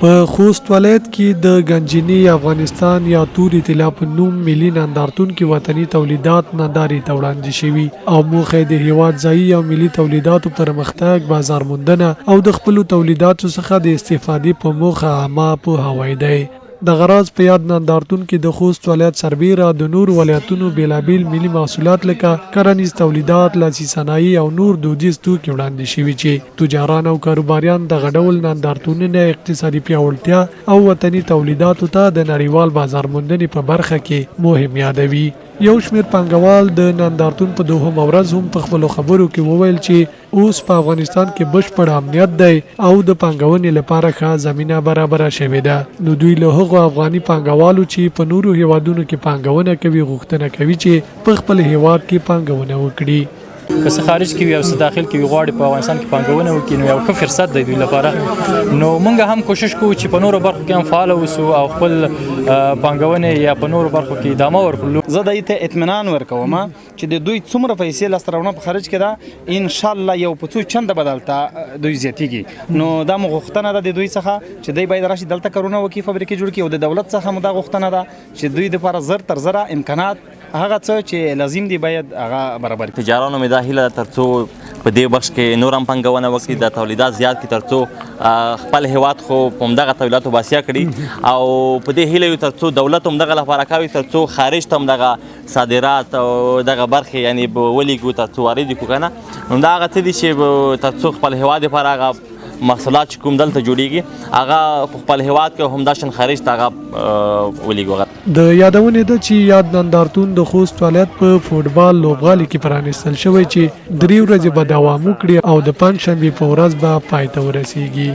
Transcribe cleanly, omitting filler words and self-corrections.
په خوست ولایت کې د گنجینی افغانستان یا توري طلا په نوم ملي نندارتون کې وطني تولیدات ننداري ته وړاندې شوي او موخه د هیواد ځایي او ملي تولیداتو پرمختګ بازار موندنه او د خپل تولیداتو څخه د استفادې په موخه عامه پوهاوی دی. د غراض په یاد نندارتون کې د خوست ولایت سربیره د نور ولایتونو بیلابیل ملي محصولات لکه کرنیز تولیدات، لاسي صنایع او نور دودیز توکي وړاندې شوي چې تجاران او کاروباریان د غډول نندارتونونو اقتصادي پیاوړتیا او وطني تولیداتو ته د نړیوال بازار موندنې په برخه کې مهم یادوي. یو شمېر پانګوال د نندارتون په دوهم ورځ هم په خپلو خبرو کې وویل چې اوس په افغانستان کې بشپړ امنیت دی او د پانګونې لپاره ښه زمینه برابره شوې ده. نو دوی له هغو افغاني پانګوالو چې په نورو هیوادونو کې پانګونه کوي غوښتنه کوي چې په خپل هیواد کې پانګونه وکړي. که څه خارج کې وي او څه داخل کې وي غواړي په افغانستان کې پانګونه وکړي نو یو ښه فرصت دی دوی لپاره. نو موږ هم کوشش کوو چې په نورو برخو کې هم فعال اوسو او خپل پانګونې یا په نورو برخو کې ادامه ورکړو. زه دوی ته اطمینان ورکوم چې د دوی څومره پیسې لاسته راوړنه په خارج کې ده ان شاء الله یو په څو چنده بدلته دوی زیاتیږي. نو دا مو غوښتنه ده د دوی څخه چې دوی باید راشي دلته کارونه وکړي، فابریکې جوړ کړي او د دولت څخه مو دا غوښتنه ده چې دوی لپاره زر تر زره امکانات هغه څه چې لازم دی باید هغه برابر کړي. تجارانو مې دا هیله ترڅو په دې بخش کې نور هم پانګونه وکړي، د تولیدات زیات کړي ترڅو خپل هیواد خو په همدغه تولیداتو باسیا کړي او په دې هیله یو ترڅو دولت هم دغه لپاره کوي ترڅو خارج ته هم دغه صادرات او دغه برخې یعنی ولیږو ترڅو وارد کړو که نه. نو دا هغه څه دي چې ترڅو خپل هیواد لپاره هغه محصولات چې کوم دلته جوړیږي هغه په خپل هیواد کې همداشان خارج ته هغه ولیږو. د یادونې ده چې یاد نندارتون د خوست ولایت په فوټبال لوبغالي کې پرانیستل شوی چې 3 ورځې به دوام وکړي او د پنجشنبې په ورځ به پای ته ورسیږي.